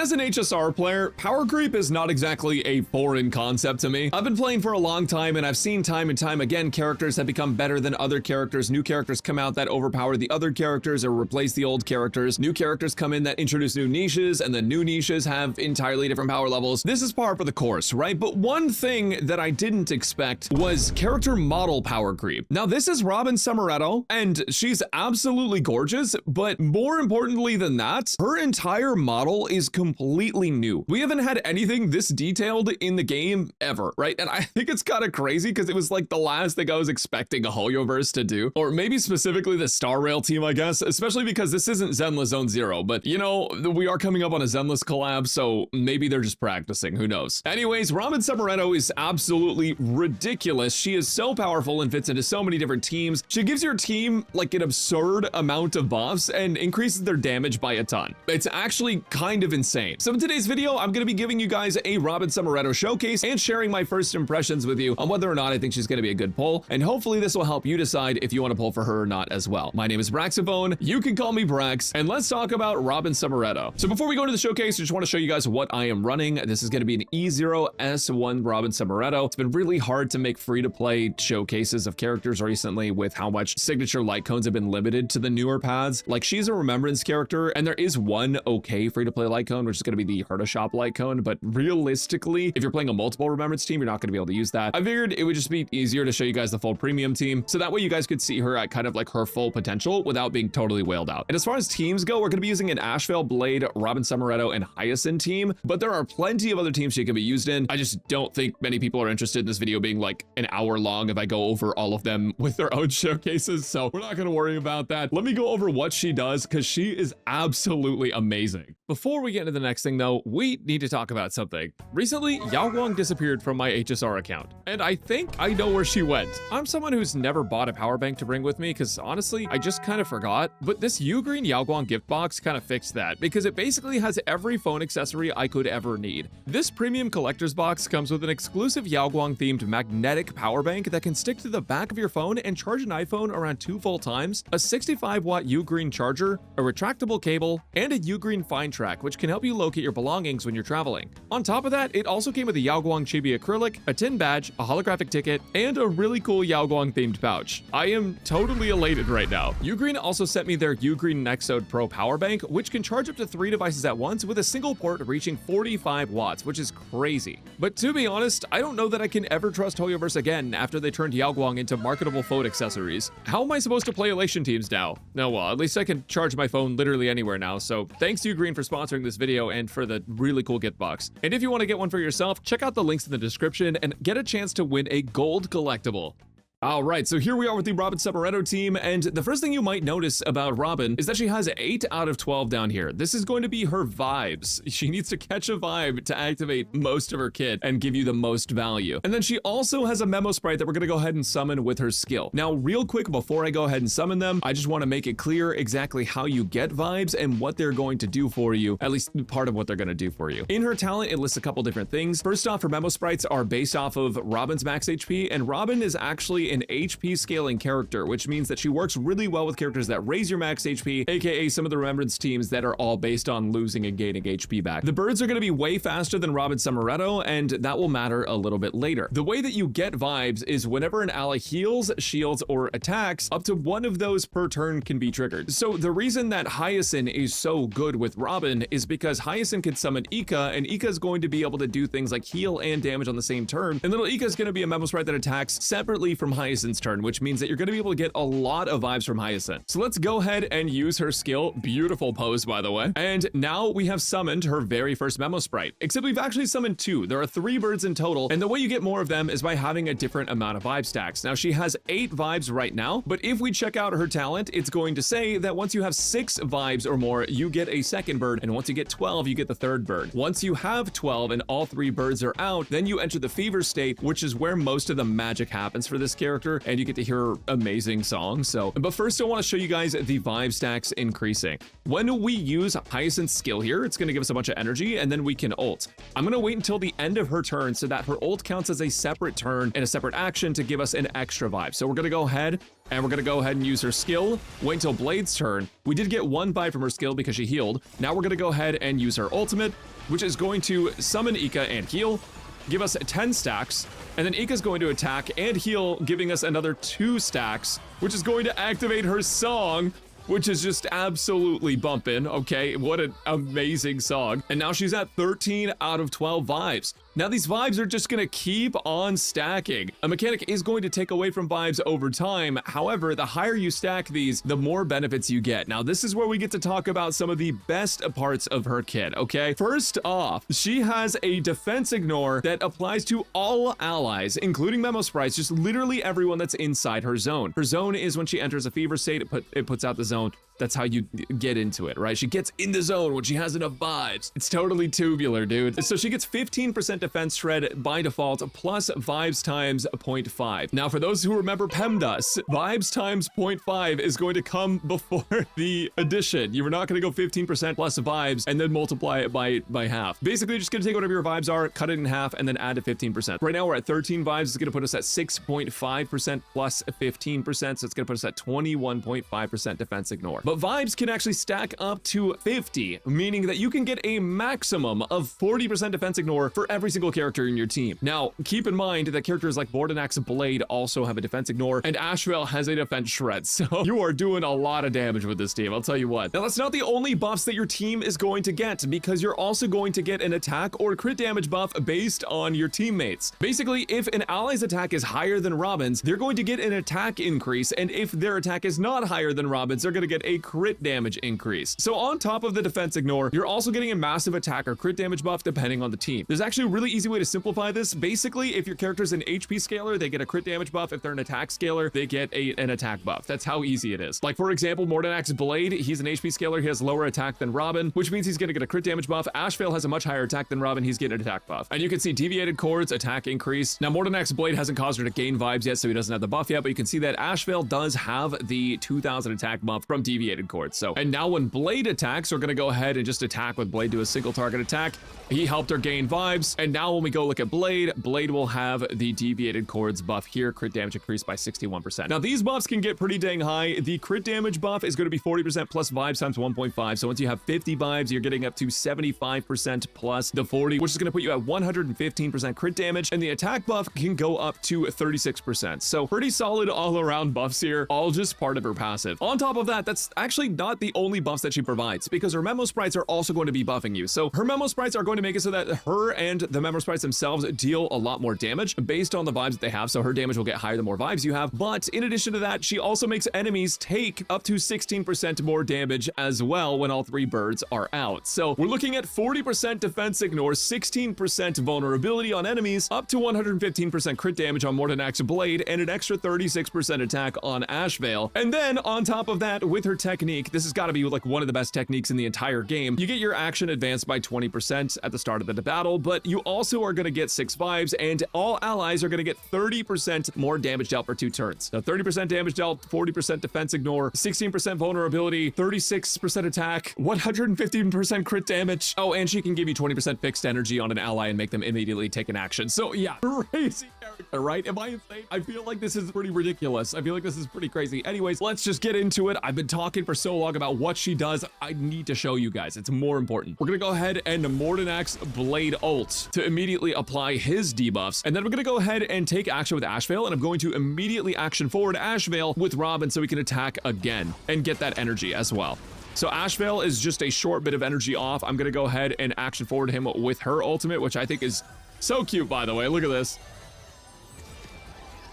As an HSR player, power creep is not exactly a foreign concept to me. I've been playing for a long time and I've seen time and time again characters that become better than other characters, new characters come out that overpower the other characters or replace the old characters, new characters come in that introduce new niches, and the new niches have entirely different power levels. This is par for the course, right? But one thing that I didn't expect was character model power creep. Now this is Robin Summeretto, and she's absolutely gorgeous, but more importantly than that, her entire model is completely new. We haven't had anything this detailed in the game ever, right? And I think it's kind of crazy because it was like the last thing I was expecting a Hoyoverse to do, or maybe specifically the Star Rail team, I guess, especially because this isn't Zenless Zone Zero, but you know, we are coming up on a Zenless collab, so maybe they're just practicing, who knows? Anyways, Robin Summeretto is absolutely ridiculous. She is so powerful and fits into so many different teams. She gives your team like an absurd amount of buffs and increases their damage by a ton. It's actually kind of insane. So in today's video, I'm going to be giving you guys a Robin Summeretto showcase and sharing my first impressions with you on whether or not I think she's going to be a good pull, and hopefully this will help you decide if you want to pull for her or not as well. My name is Braxophone, you can call me Brax, and let's talk about Robin Summeretto. So before we go into the showcase, I just want to show you guys what I am running. This is going to be an E0S1 Robin Summeretto. It's been really hard to make free-to-play showcases of characters recently with how much signature light cones have been limited to the newer paths. Like, she's a remembrance character, and there is one okay free-to-play light cone, which is going to be the Herta Shop light cone, but realistically, if you're playing a multiple remembrance team, you're not going to be able to use that. I figured it would just be easier to show you guys the full premium team, so that way you guys could see her at kind of like her full potential without being totally whaled out. And as far as teams go, we're going to be using an Ashvale Blade, Robin Summeretto, and Hyacinth team, but there are plenty of other teams she can be used in. I just don't think many people are interested in this video being like an hour long if I go over all of them with their own showcases, so we're not going to worry about that. Let me go over what she does, because she is absolutely amazing. Before we get into the next thing though, we need to talk about something. Recently, Yao Guang disappeared from my HSR account, and I think I know where she went. I'm someone who's never bought a power bank to bring with me because honestly, I just kind of forgot, but this UGREEN Yao Guang gift box kind of fixed that because it basically has every phone accessory I could ever need. This premium collector's box comes with an exclusive Yao Guang themed magnetic power bank that can stick to the back of your phone and charge an iPhone around 2 full times, a 65-watt UGREEN charger, a retractable cable, and a UGREEN Find Track, which can help you locate your belongings when you're traveling. On top of that, it also came with a Yao Guang chibi acrylic, a tin badge, a holographic ticket, and a really cool Yao Guang themed pouch. I am totally elated right now. UGREEN also sent me their UGREEN Nexode Pro power bank, which can charge up to 3 devices at once with a single port reaching 45 watts, which is crazy. But to be honest, I don't know that I can ever trust Hoyoverse again after they turned Yao Guang into marketable phone accessories. How am I supposed to play Elation teams now? No, well, at least I can charge my phone literally anywhere now, so thanks UGREEN for sponsoring this video and for the really cool gift box. And if you want to get one for yourself, check out the links in the description and get a chance to win a gold collectible. All right, so here we are with the Robin Summeretto team, and the first thing you might notice about Robin is that she has 8 out of 12 down here. This is going to be her vibes. She needs to catch a vibe to activate most of her kit and give you the most value. And then she also has a memo sprite that we're gonna go ahead and summon with her skill. Now, real quick, before I go ahead and summon them, I just wanna make it clear exactly how you get vibes and what they're going to do for you, at least part of what they're gonna do for you. In her talent, it lists a couple different things. First off, her memo sprites are based off of Robin's max HP, and Robin is actually an HP scaling character, which means that she works really well with characters that raise your max HP, aka some of the remembrance teams that are all based on losing and gaining HP back. The birds are going to be way faster than Robin Summeretto, and that will matter a little bit later. The way that you get vibes is whenever an ally heals, shields, or attacks, up to 1 of those per turn can be triggered. So the reason that Hyacinth is so good with Robin is because Hyacinth can summon Ika, and Ika is going to be able to do things like heal and damage on the same turn, and little Ika is going to be a memo sprite that attacks separately from Hyacinth's turn, which means that you're going to be able to get a lot of vibes from Hyacinth. So let's go ahead and use her skill. Beautiful pose, by the way. And now we have summoned her very first memo sprite, except we've actually summoned 2. There are 3 birds in total, and the way you get more of them is by having a different amount of vibe stacks. Now, she has 8 vibes right now, but if we check out her talent, it's going to say that once you have 6 vibes or more, you get a second bird, and once you get 12, you get the third bird. Once you have 12 and all 3 birds are out, then you enter the fever state, which is where most of the magic happens for this character. character, and you get to hear amazing songs. So, but first I want to show you guys the vibe stacks increasing. When we use Hyacinth's skill here, it's going to give us a bunch of energy, and then we can ult. I'm going to wait until the end of her turn so that her ult counts as a separate turn and a separate action to give us an extra vibe. So we're going to go ahead and use her skill. Wait until Blade's turn. We did get one vibe from her skill because she healed. Now we're going to go ahead and use her ultimate, which is going to summon Ika and heal, give us 10 stacks, and then Ika's going to attack and heal, giving us another 2 stacks, which is going to activate her song, which is just absolutely bumping. Okay, what an amazing song. And now she's at 13 out of 12 vibes. Now these vibes are just gonna keep on stacking. A mechanic is going to take away from vibes over time. However, the higher you stack these, the more benefits you get. Now this is where we get to talk about some of the best parts of her kit, okay? First off, she has a defense ignore that applies to all allies, including memo sprites, just literally everyone that's inside her zone. Her zone is when she enters a fever state, it puts out the zone. That's how you get into it, right? She gets in the zone when she has enough vibes. It's totally tubular, dude. So she gets 15% defense shred by default, plus vibes times 0.5. Now, for those who remember PEMDAS, vibes times 0.5 is going to come before the addition. You're not going to go 15% plus vibes and then multiply it by half. Basically, you're just going to take whatever your vibes are, cut it in half, and then add to 15%. Right now, we're at 13 vibes. It's going to put us at 6.5% plus 15%. So it's going to put us at 21.5% defense ignore. But vibes can actually stack up to 50, meaning that you can get a maximum of 40% defense ignore for every single character in your team. Now, keep in mind that characters like Mordenak's Blade also have a defense ignore, and Ashvale has a defense shred, so you are doing a lot of damage with this team, I'll tell you what. Now, that's not the only buffs that your team is going to get, because you're also going to get an attack or crit damage buff based on your teammates. Basically, if an ally's attack is higher than Robin's, they're going to get an attack increase, and if their attack is not higher than Robin's, they're going to get a crit damage increase. So on top of the defense ignore, you're also getting a massive attack or crit damage buff depending on the team. There's actually a really easy way to simplify this. Basically, if your character's an HP scaler, they get a crit damage buff. If they're an attack scaler, they get an attack buff. That's how easy it is. Like, for example, Mordenak's Blade, he's an HP scaler. He has lower attack than Robin, which means he's going to get a crit damage buff. Ashvale has a much higher attack than Robin. He's getting an attack buff. And you can see deviated chords, attack increase. Now, Mordenak's Blade hasn't caused her to gain vibes yet, so he doesn't have the buff yet, but you can see that Ashvale does have the 2000 attack buff from deviated chords. So, and now when Blade attacks, we're going to go ahead and just attack with Blade, do a single target attack. He helped her gain vibes. And now when we go look at Blade, Blade will have the deviated chords buff here, crit damage increased by 61%. Now these buffs can get pretty dang high. The crit damage buff is going to be 40% plus vibes times 1.5. So once you have 50 vibes, you're getting up to 75% plus the 40, which is going to put you at 115% crit damage. And the attack buff can go up to 36%. So pretty solid all around buffs here, all just part of her passive. On top of that, that's actually not the only buffs that she provides, because her memo sprites are also going to be buffing you. So her memo sprites are going to make it so that her and the memo sprites themselves deal a lot more damage based on the vibes that they have. So her damage will get higher the more vibes you have. But in addition to that, she also makes enemies take up to 16% more damage as well when all 3 birds are out. So we're looking at 40% defense ignore, 16% vulnerability on enemies, up to 115% crit damage on Mordenak's Blade, and an extra 36% attack on Ashvale. And then on top of that, with her technique, this has got to be like one of the best techniques in the entire game. You get your action advanced by 20% at the start of the battle, but you also are going to get 6 vibes, and all allies are going to get 30% more damage dealt for 2 turns. Now 30% damage dealt, 40% defense ignore, 16% vulnerability, 36% attack, 115% crit damage. Oh, and she can give you 20% fixed energy on an ally and make them immediately take an action. So yeah, crazy character, right? Am I insane? I feel like this is pretty ridiculous. I feel like this is pretty crazy. Anyways, let's just get into it. I've been talking for so long about what she does. I need to show you guys. It's more important. We're gonna go ahead and Mordenak's Blade ult to immediately apply his debuffs, and then we're gonna go ahead and take action with Ashvale, and I'm going to immediately action forward Ashvale with Robin so we can attack again and get that energy as well. So Ashvale is just a short bit of energy off. I'm gonna go ahead and action forward him with her ultimate, which I think is so cute, by the way. Look at this.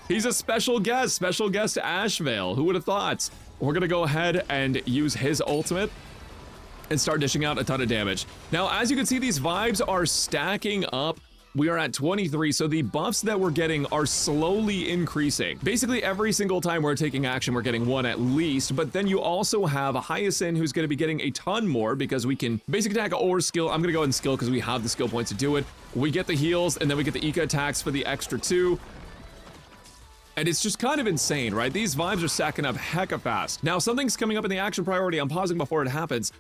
He's a special guest Ashvale. Who would have thought? We're gonna go ahead and use his ultimate and start dishing out a ton of damage. Now, as you can see, these vibes are stacking up. We are at 23, so the buffs that we're getting are slowly increasing. Basically, every single time we're taking action, we're getting 1 at least, but then you also have a Hyacinth who's gonna be getting a ton more because we can basic attack or skill. I'm gonna go ahead and skill because we have the skill points to do it. We get the heals, and then we get the Ika attacks for the extra 2. And it's just kind of insane, right? These vibes are stacking up hecka fast. Now, something's coming up in the action priority. I'm pausing before it happens.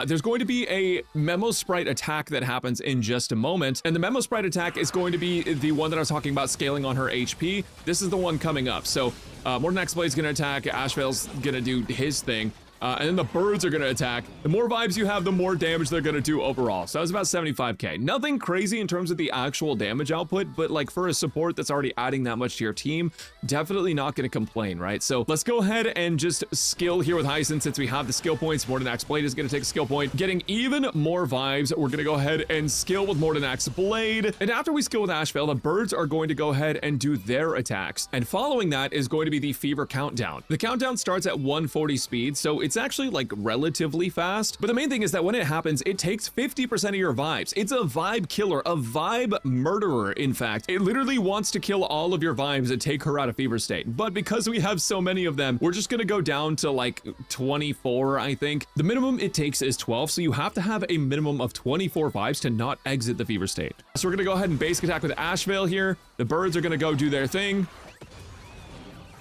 There's going to be a Memo Sprite attack that happens in just a moment. And the Memo Sprite attack is going to be the one that I was talking about scaling on her HP. This is the one coming up. So Morton X Blade's gonna attack, Ashvale's gonna do his thing. And then the birds are gonna attack. The more vibes you have, the more damage they're gonna do overall. So that was about 75k. Nothing crazy in terms of the actual damage output, but like for a support that's already adding that much to your team, definitely not gonna complain, right? So let's go ahead and just skill here with Hyacinth since we have the skill points. Morton Axe Blade is gonna take a skill point. Getting even more vibes, we're gonna go ahead and skill with Morton Axe Blade. And after we skill with Ashvale, the birds are going to go ahead and do their attacks. And following that is going to be the Fever Countdown. The countdown starts at 140 speed, so it's actually like relatively fast, but the main thing is that when it happens, it takes 50% of your vibes. It's a vibe killer, a vibe murderer. In fact, it literally wants to kill all of your vibes and take her out of fever state. But because we have so many of them, we're just gonna go down to like 24, I think. The minimum it takes is 12, so you have to have a minimum of 24 vibes to not exit the fever state. So we're gonna go ahead and basic attack with Ashvale here. The birds are gonna go do their thing.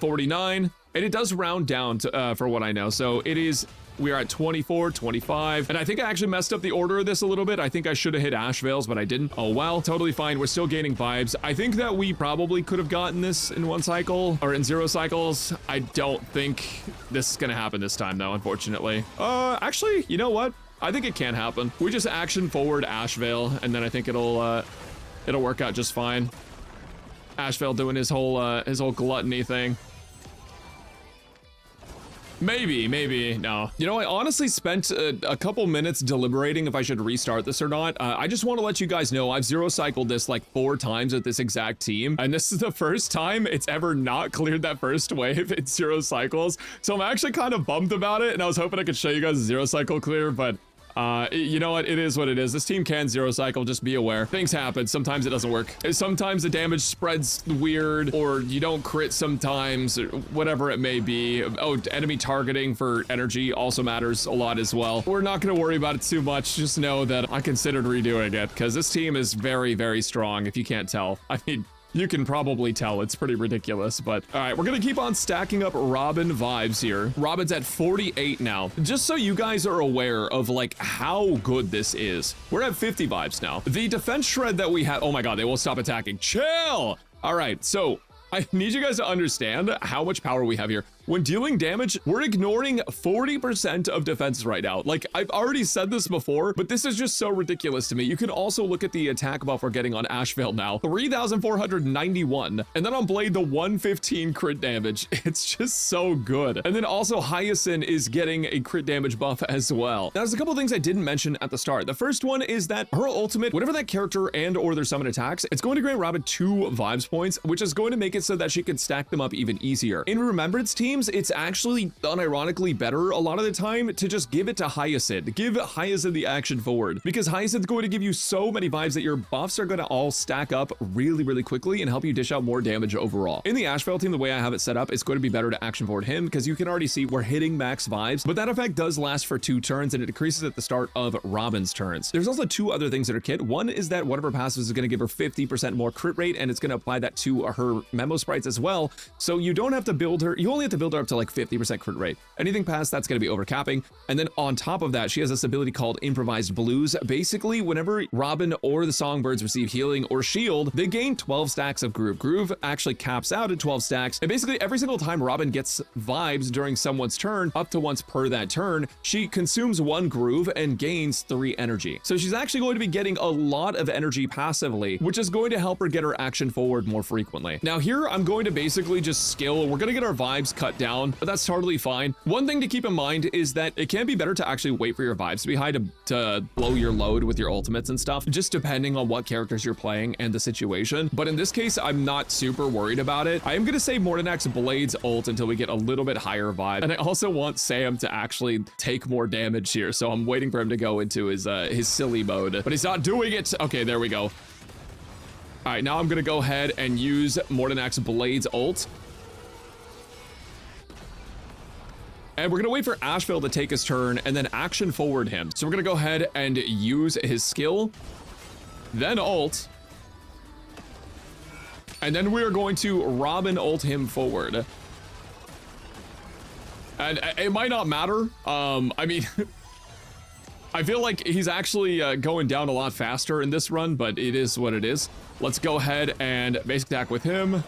49. And it does round down to, for what I know. So we are at 24, 25. And I think I actually messed up the order of this a little bit. I think I should have hit Ashvale's, but I didn't. Oh, well, totally fine. We're still gaining vibes. I think that we probably could have gotten this in one cycle or in 0 cycles. I don't think this is going to happen this time, though, unfortunately. Actually, you know what? I think it can happen. We just action forward Ashvale, and then I think it'll work out just fine. Ashvale doing his whole gluttony thing. Maybe, no. You know, I honestly spent a couple minutes deliberating if I should restart this or not. I just want to let you guys know I've 0 cycled this like 4 times with this exact team, and this is the first time it's ever not cleared that first wave in 0 cycles. So I'm actually kind of bummed about it, and I was hoping I could show you guys a 0 cycle clear, but you know what? It is what it is. This team can 0 cycle, just be aware. Things happen. Sometimes it doesn't work. Sometimes the damage spreads weird, or you don't crit sometimes, or whatever it may be. Oh, enemy targeting for energy also matters a lot as well. We're not going to worry about it too much. Just know that I considered redoing it, because this team is very, very strong, if you can't tell. I mean, you can probably tell it's pretty ridiculous, but all right, we're gonna keep on stacking up Robin vibes here. Robin's at 48 now. Just so you guys are aware of like how good this is. We're at 50 vibes now. The defense shred that we have, oh my God, they won't stop attacking. Chill. All right, so I need you guys to understand how much power we have here. When dealing damage, we're ignoring 40% of defense right now. Like, I've already said this before, but this is just so ridiculous to me. You can also look at the attack buff we're getting on Ashvale now. 3,491. And then on Blade, the 115 crit damage. It's just so good. And then also Hyacinth is getting a crit damage buff as well. Now, there's a couple things I didn't mention at the start. The first one is that her ultimate, whenever that character and or their summon attacks, it's going to grant Robin 2 vibes points, which is going to make it so that she can stack them up even easier. In Remembrance teams, it's actually unironically better a lot of the time to just give it to Hyacinth. Give Hyacinth the action forward, because Hyacinth's going to give you so many vibes that your buffs are going to all stack up really, really quickly and help you dish out more damage overall. In the Ashvale team, the way I have it set up, it's going to be better to action forward him, because you can already see we're hitting max vibes, but that effect does last for 2 turns and it decreases at the start of Robin's turns. There's also 2 other things that are kit. One is that one of her passives is going to give her 50% more crit rate, and it's going to apply that to her memo sprites as well. So you don't have to build her, you only have to build her up to like 50% crit rate. Anything past that's going to be overcapping. And then on top of that, she has this ability called Improvised Blues. Basically, whenever Robin or the Songbirds receive healing or shield, they gain 12 stacks of Groove. Groove actually caps out at 12 stacks. And basically every single time Robin gets vibes during someone's turn, up to once per that turn, she consumes 1 Groove and gains 3 energy. So she's actually going to be getting a lot of energy passively, which is going to help her get her action forward more frequently. Now here, I'm going to basically just skill. We're going to get our vibes cut down, but that's totally fine. One thing to keep in mind is that it can be better to actually wait for your vibes to be high to blow your load with your ultimates and stuff, just depending on what characters you're playing and the situation. But in this case, I'm not super worried about it. I am going to save Morton X Blade's ult until we get a little bit higher vibe. And I also want Sam to actually take more damage here. So I'm waiting for him to go into his silly mode, but he's not doing it. Okay, there we go. All right, now I'm going to go ahead and use Morton X Blade's ult. And we're gonna wait for Ashvale to take his turn and then action forward him. So we're gonna go ahead and use his skill, then ult. And then we are going to Robin ult him forward. And it might not matter. I mean, I feel like he's actually going down a lot faster in this run, but it is what it is. Let's go ahead and basic attack with him.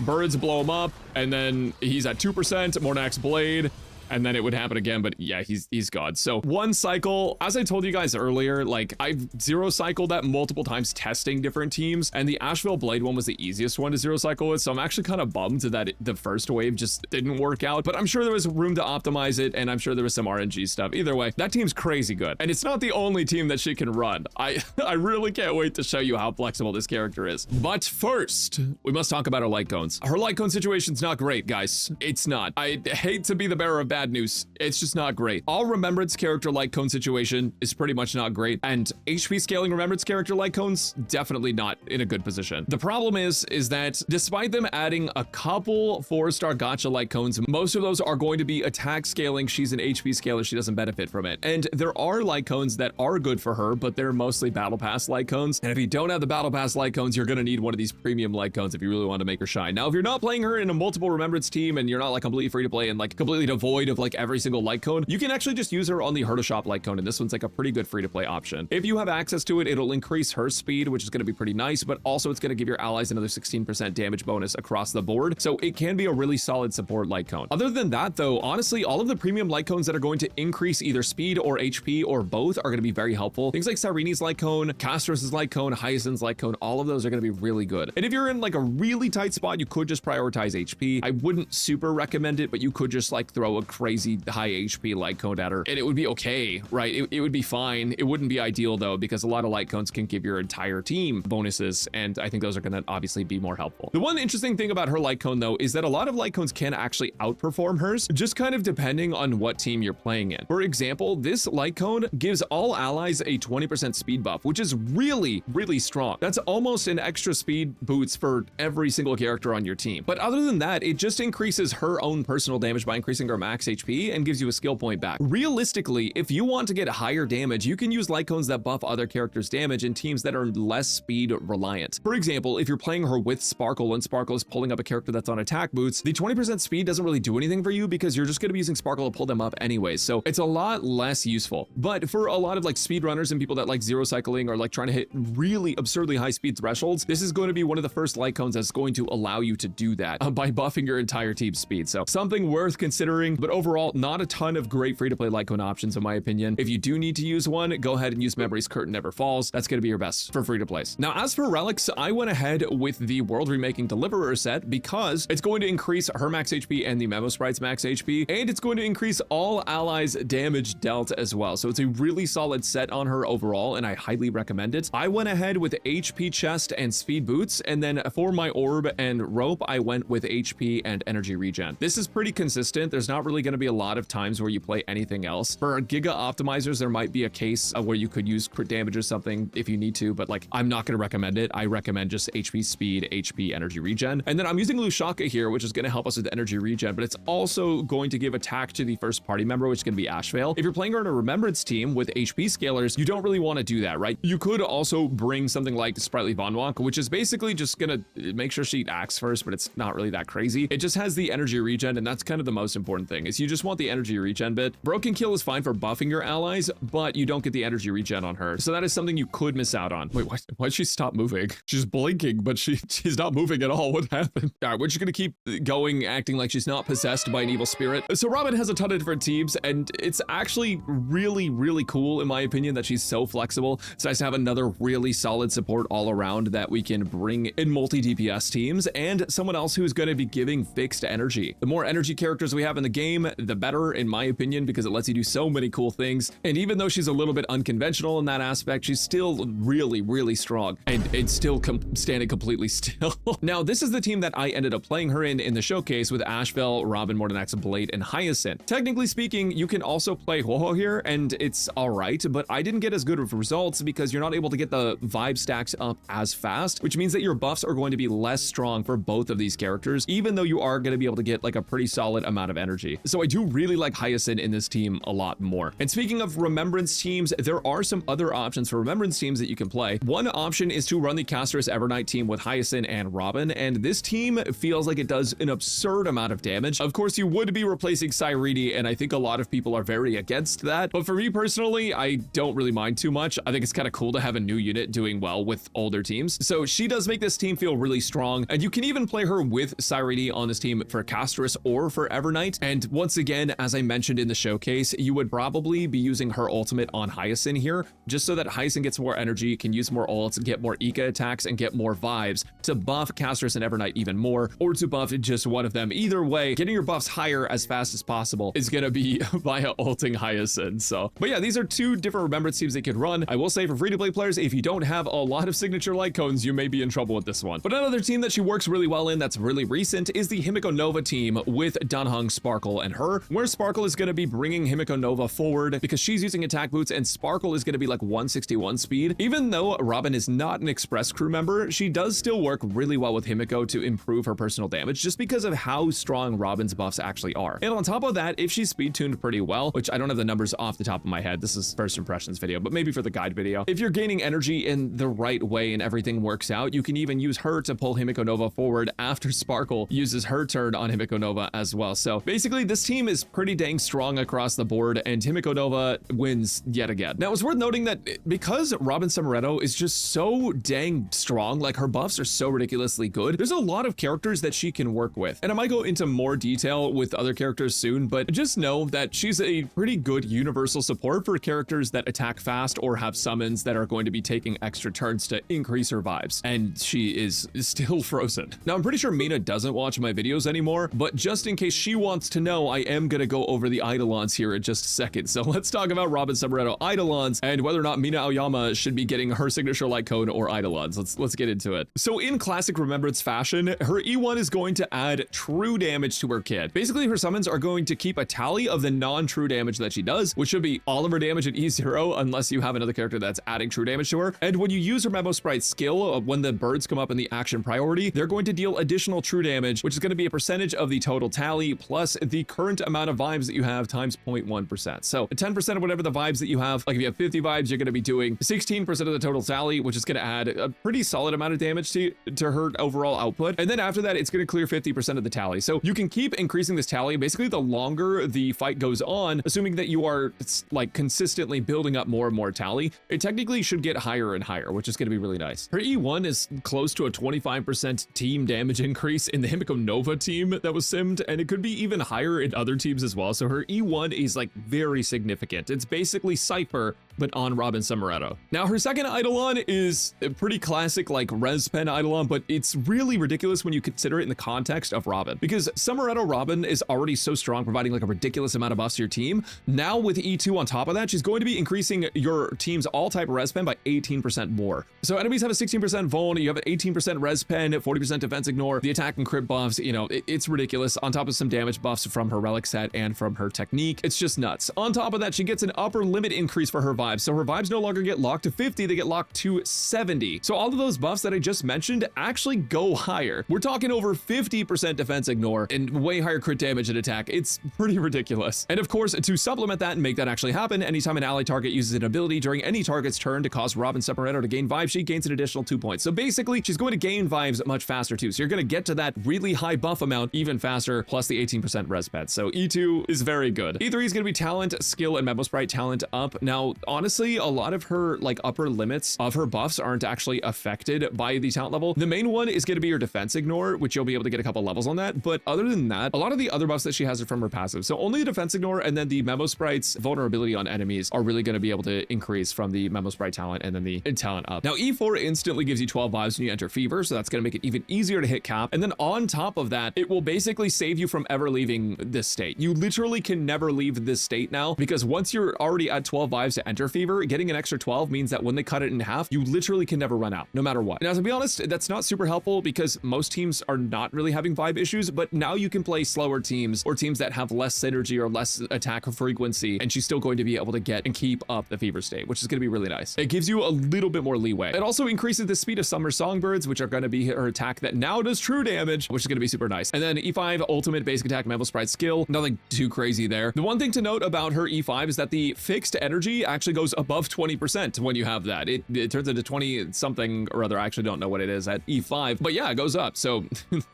Birds blow him up, and then he's at 2%, Mornax Blade, and then it would happen again, but yeah, he's God. So one cycle, as I told you guys earlier, like I've zero cycled that multiple times testing different teams, and the Asheville Blade one was the easiest one to zero cycle with, so I'm actually kind of bummed that the first wave just didn't work out, but I'm sure there was room to optimize it, and I'm sure there was some RNG stuff. Either way, that team's crazy good, and it's not the only team that she can run. I really can't wait to show you how flexible this character is. But first, we must talk about her light cones. Her light cone situation's not great, guys. It's not. I hate to be the bearer of bad news. It's just not great. All Remembrance character light cone situation is pretty much not great, and HP scaling Remembrance character light cones definitely not in a good position. The problem is that despite them adding a couple 4-star gacha light cones, most of those are going to be attack scaling. She's an HP scaler, she doesn't benefit from it. And there are light cones that are good for her, but they're mostly battle pass light cones. And if you don't have the battle pass light cones, you're gonna need one of these premium light cones if you really want to make her shine. Now, if you're not playing her in a multiple Remembrance team and you're not like completely free to play and like completely devoid of like every single light cone, you can actually just use her on the Herta Shop light cone, and this one's like a pretty good free to play option. If you have access to it, it'll increase her speed, which is going to be pretty nice, but also it's going to give your allies another 16% damage bonus across the board, so it can be a really solid support light cone. Other than that though, honestly, all of the premium light cones that are going to increase either speed or HP or both are going to be very helpful. Things like Cyreni's light cone, Castros' light cone, Hyacinth's light cone, all of those are going to be really good. And if you're in like a really tight spot, you could just prioritize HP. I wouldn't super recommend it, but you could just like throw a crazy high HP light cone at her and it would be okay, right? It would be fine. It wouldn't be ideal though, because a lot of light cones can give your entire team bonuses, and I think those are going to obviously be more helpful. The one interesting thing about her light cone though is that a lot of light cones can actually outperform hers, just kind of depending on what team you're playing in. For example, this light cone gives all allies a 20% speed buff, which is really strong. That's almost an extra speed boost for every single character on your team. But other than that, it just increases her own personal damage by increasing her max HP and gives you a skill point back. Realistically, if you want to get higher damage, you can use light cones that buff other characters' damage in teams that are less speed reliant. For example, if you're playing her with Sparkle and Sparkle is pulling up a character that's on attack boots, the 20% speed doesn't really do anything for you because you're just going to be using Sparkle to pull them up anyways, so it's a lot less useful. But for a lot of like speedrunners and people that like zero cycling or like trying to hit really absurdly high speed thresholds, this is going to be one of the first light cones that's going to allow you to do that by buffing your entire team's speed. So something worth considering, but overall, not a ton of great free-to-play light cone options in my opinion. If you do need to use one, go ahead and use Memory's Curtain Never Falls. That's going to be your best for free-to-plays. Now, as for Relics, I went ahead with the World Remaking Deliverer set because it's going to increase her max HP and the Memo Sprite's max HP, and it's going to increase all allies' damage dealt as well. So it's a really solid set on her overall, and I highly recommend it. I went ahead with HP Chest and Speed Boots, and then for my Orb and Rope, I went with HP and Energy Regen. This is pretty consistent. There's not really going to be a lot of times where you play anything else. For Giga Optimizers, there might be a case where you could use crit damage or something if you need to, but like I'm not going to recommend it. I recommend just HP Speed, HP Energy Regen. And then I'm using Lushaka here, which is going to help us with Energy Regen, but it's also going to give attack to the first party member, which is going to be Ashvale. If you're playing her in a Remembrance team with HP scalers, you don't really want to do that, right? You could also bring something like Sprightly Von Walk, which is basically just going to make sure she acts first, but it's not really that crazy. It just has the Energy Regen, and that's kind of the most important thing, is you just want the Energy Regen bit. Broken Kill is fine for buffing your allies, but you don't get the Energy Regen on her. So that is something you could miss out on. Wait, why'd she stop moving? She's blinking, but she's not moving at all. What happened? All right, we're just gonna keep going, acting like she's not possessed by an evil spirit. So Robin has a ton of different teams, and it's actually really cool, in my opinion, that she's so flexible. It's nice to have another really solid support all around that we can bring in multi-DPS teams, and someone else who's going to be giving fixed energy. The more energy characters we have in the game, the better, in my opinion, because it lets you do so many cool things. And even though she's a little bit unconventional in that aspect, she's still really strong, and still standing completely still. Now, this is the team that I ended up playing her in the showcase with Ashvale, Robin, Mordenax, Blade, and Hyacinth. Technically speaking, you can also play Ho-Ho here, and it's all right, but I didn't get as good of results because you're not able to get the vibe stacks up as fast, which means that your buffs are going to be less strong for both of these characters, even though you are going to be able to get like a pretty solid amount of energy. So I do really like Hyacinth in this team a lot more. And speaking of Remembrance teams, there are some other options for Remembrance teams that you can play. One option is to run the Caster's Evernight team with Hyacinth and Robin, and this team feels like it does an absurd amount of damage. Of course, you would be replacing Cyrene, and I think a lot of people are very against that, but for me personally, I don't really mind too much. I think it's kind of cool to have a new unit doing well with older teams. So she does make this team feel really strong, and you can even play her with Cyrene on this team for Caster's or for Evernight. And once again, as I mentioned in the showcase, you would probably be using her ultimate on Hyacinth here, just so that Hyacinth gets more energy, can use more ults, get more Ika attacks, and get more vibes to buff Caster's and Evernight even more, or to buff just one of them. Either way, getting your buffs higher as fast as possible is gonna be via ulting Hyacinth. So, but yeah, these are two different Remembrance teams they could run. I will say for free-to-play players, if you don't have a lot of signature light cones, you may be in trouble with this one. But another team that she works really well in that's really recent is the Himiko Nova team with Danhong, Sparkle, and her, where Sparkle is going to be bringing Himiko Nova forward because she's using attack boots, and Sparkle is going to be like 161 speed. Even though Robin is not an Express crew member, she does still work really well with Himiko to improve her personal damage just because of how strong Robin's buffs actually are. And on top of that, if she's speed tuned pretty well, which I don't have the numbers off the top of my head, this is first impressions video, but maybe for the guide video, if you're gaining energy in the right way and everything works out, you can even use her to pull Himiko Nova forward after Sparkle uses her turn on Himiko Nova as well. So basically this team is pretty dang strong across the board, and Himiko Nova wins yet again. Now it's worth noting that because Robin Summeretto is just so dang strong, like her buffs are so ridiculously good, there's a lot of characters that she can work with. And I might go into more detail with other characters soon, but just know that she's a pretty good universal support for characters that attack fast or have summons that are going to be taking extra turns to increase her vibes. And she is still frozen. Now I'm pretty sure Mina doesn't watch my videos anymore, but just in case she wants to know, I am gonna go over the Eidolons here in just a second. So let's talk about Robin Summeretto Eidolons and whether or not Mina Aoyama should be getting her signature light cone or Eidolons. Let's get into it. So in classic Remembrance fashion, her E1 is going to add true damage to her kit. Basically, her summons are going to keep a tally of the non-true damage that she does, which should be all of her damage at E0 unless you have another character that's adding true damage to her. And when you use her Memo Sprite skill, when the birds come up in the action priority, they're going to deal additional true damage, which is going to be a percentage of the total tally plus the current amount of vibes that you have times 0.1%. So 10% of whatever the vibes that you have, like if you have 50 vibes, you're going to be doing 16% of the total tally, which is going to add a pretty solid amount of damage to her overall output. And then after that, it's going to clear 50% of the tally. So you can keep increasing this tally. Basically, the longer the fight goes on, assuming that you are like consistently building up more and more tally, it technically should get higher and higher, which is going to be really nice. Her E1 is close to a 25% team damage increase in the Himiko Nova team that was simmed, and it could be even higher in other teams as well. So her E1 is like very significant. It's basically Cypher, but on Robin Summeretto. Now her second Eidolon is a pretty classic like res pen Eidolon, but it's really ridiculous when you consider it in the context of Robin, because Summeretto Robin is already so strong, providing like a ridiculous amount of buffs to your team. Now with E2 on top of that, she's going to be increasing your team's all type res pen by 18% more. So enemies have a 16% vuln, you have an 18% res pen, 40% defense ignore, the attack and crit buffs, you know, it's ridiculous, on top of some damage buffs from her relic set and from her technique. It's just nuts. On top of that, she gets an upper limit increase for her vibes. So her vibes no longer get locked to 50, they get locked to 70. So all of those buffs that I just mentioned actually go higher. We're talking over 50% defense ignore and way higher crit damage and attack. It's pretty ridiculous. And of course, to supplement that and make that actually happen, anytime an ally target uses an ability during any target's turn to cause Robin Summeretto to gain vibes, she gains an additional 2 points. So basically, she's going to gain vibes much faster too. So you're going to get to that really high buff amount even faster, plus the 18% res pet. So E2 is very good. E3 is going to be talent, skill, and Memo Sprite talent up. Now, honestly, a lot of her like upper limits of her buffs aren't actually affected by the talent level. The main one is going to be your defense ignore, which you'll be able to get a couple levels on that. But other than that, a lot of the other buffs that she has are from her passive. So only the defense ignore and then the Memo Sprite's vulnerability on enemies are really going to be able to increase from the Memo Sprite talent and then the talent up. Now, E4 instantly gives you 12 vibes when you enter Fever, so that's going to make it even easier to hit cap. And then on top of that, it will basically save you from ever leaving this state. You literally can never leave this state now, because once you're already at 12 vibes to enter major fever, getting an extra 12 means that when they cut it in half, you literally can never run out, no matter what. Now, to be honest, that's not super helpful because most teams are not really having vibe issues, but now you can play slower teams or teams that have less synergy or less attack frequency, and she's still going to be able to get and keep up the fever state, which is going to be really nice. It gives you a little bit more leeway. It also increases the speed of summer songbirds, which are going to be her attack that now does true damage, which is going to be super nice. And then E5 ultimate basic attack memo sprite skill, nothing too crazy there. The one thing to note about her E5 is that the fixed energy actually goes above 20% when you have that. It turns into 20 something or other. I actually don't know what it is at E5, but yeah, it goes up. So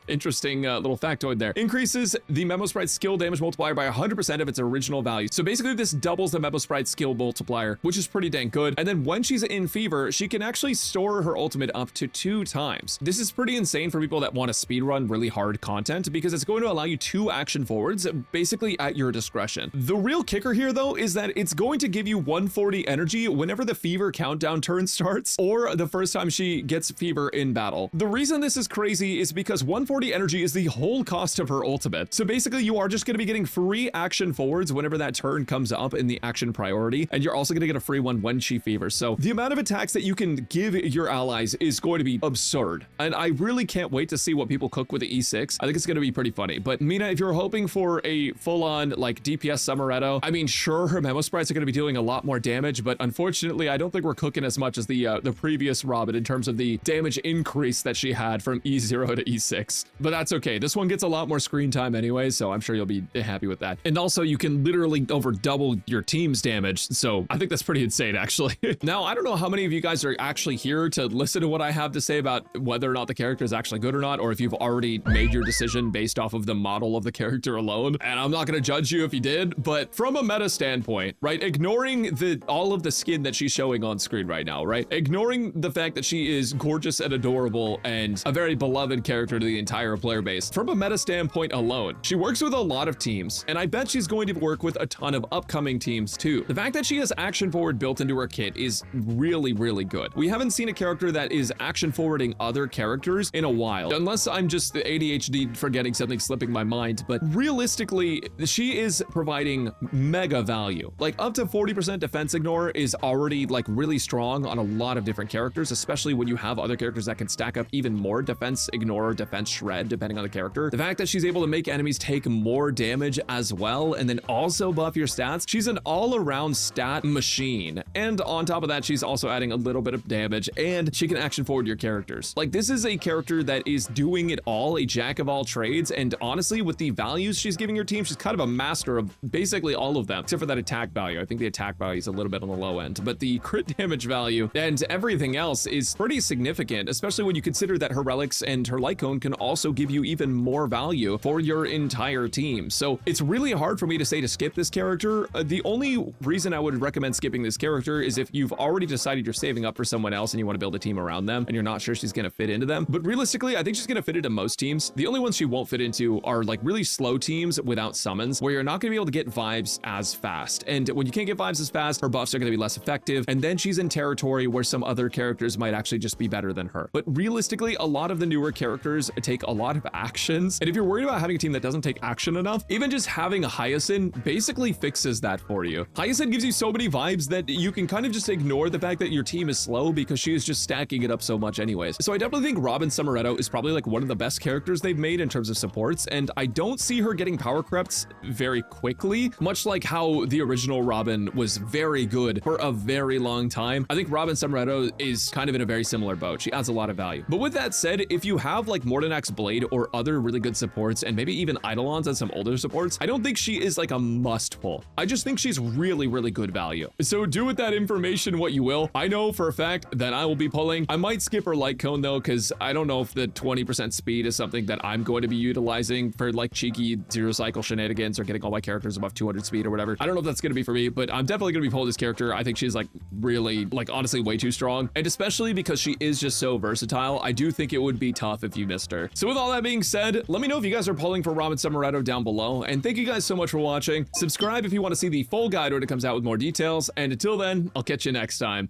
interesting little factoid there. Increases the memo sprite skill damage multiplier by 100% of its original value. So basically this doubles the memo sprite skill multiplier, which is pretty dang good. And then when she's in fever, she can actually store her ultimate up to 2 times. This is pretty insane for people that want to speedrun really hard content because it's going to allow you 2 action forwards basically at your discretion. The real kicker here though is that it's going to give you 140 energy whenever the fever countdown turn starts or the first time she gets fever in battle. The reason this is crazy is because 140 energy is the whole cost of her ultimate. So basically you are just going to be getting free action forwards whenever that turn comes up in the action priority, and you're also going to get a free one when she fevers. So the amount of attacks that you can give your allies is going to be absurd, and I really can't wait to see what people cook with the E6. I think it's going to be pretty funny. But Mina, if you're hoping for a full-on like DPS Summeretto, I mean, sure, her memo sprites are going to be doing a lot more damage, but unfortunately I don't think we're cooking as much as the previous Robin in terms of the damage increase that she had from E0 to E6. But that's okay. This one gets a lot more screen time anyway, so I'm sure you'll be happy with that. And also you can literally over double your team's damage, so I think that's pretty insane actually. Now, I don't know how many of you guys are actually here to listen to what I have to say about whether or not the character is actually good or not, or if you've already made your decision based off of the model of the character alone. And I'm not going to judge you if you did, but from a meta standpoint, right, ignoring all of the skin that she's showing on screen right now, right, ignoring the fact that she is gorgeous and adorable and a very beloved character to the entire player base, from a meta standpoint alone, she works with a lot of teams, and I bet she's going to work with a ton of upcoming teams too. The fact that she has action forward built into her kit is really, really good. We haven't seen a character that is action forwarding other characters in a while, unless I'm just ADHD forgetting something slipping my mind, but realistically, she is providing mega value. Like up to 40% defense ignore is already like really strong on a lot of different characters, especially when you have other characters that can stack up even more defense ignore, defense shred, depending on the character. The fact that she's able to make enemies take more damage as well, and then also buff your stats, she's an all-around stat machine. And on top of that, she's also adding a little bit of damage, and she can action forward your characters. Like, this is a character that is doing it all, a jack of all trades, and honestly, with the values she's giving your team, she's kind of a master of basically all of them, except for that attack value. I think the attack value is a little bit on the low end, but the crit damage value and everything else is pretty significant, especially when you consider that her relics and her light cone can also give you even more value for your entire team. So it's really hard for me to say to skip this character. The only reason I would recommend skipping this character is if you've already decided you're saving up for someone else and you want to build a team around them and you're not sure she's going to fit into them. But realistically, I think she's going to fit into most teams. The only ones she won't fit into are like really slow teams without summons, where you're not going to be able to get vibes as fast. And when you can't get vibes as fast, her buffs are going to be less effective. And then she's in territory where some other characters might actually just be better than her. But realistically, a lot of the newer characters take a lot of actions. And if you're worried about having a team that doesn't take action enough, even just having a Hyacinth basically fixes that for you. Hyacinth gives you so many vibes that you can kind of just ignore the fact that your team is slow because she is just stacking it up so much anyways. So I definitely think Robin Summeretto is probably like one of the best characters they've made in terms of supports, and I don't see her getting power crept very quickly, much like how the original Robin was very good for a very long time. I think Robin Summeretto is kind of in a very similar boat. She adds a lot of value. But with that said, if you have like Mordenax Blade or other really good supports, and maybe even Eidolons and some older supports, I don't think she is like a must pull. I just think she's really, really good value. So do with that information what you will. I know for a fact that I will be pulling. I might skip her light cone though, because I don't know if the 20% speed is something that I'm going to be utilizing for like cheeky zero cycle shenanigans or getting all my characters above 200 speed or whatever. I don't know if that's going to be for me, but I'm definitely going to be pulling this character. I think she's like really, like honestly way too strong. And especially because she is just so versatile, I do think it would be tough if you missed her. So with all that being said, let me know if you guys are pulling for Robin Summeretto down below. And thank you guys so much for watching. Subscribe if you want to see the full guide when it comes out with more details. And until then, I'll catch you next time.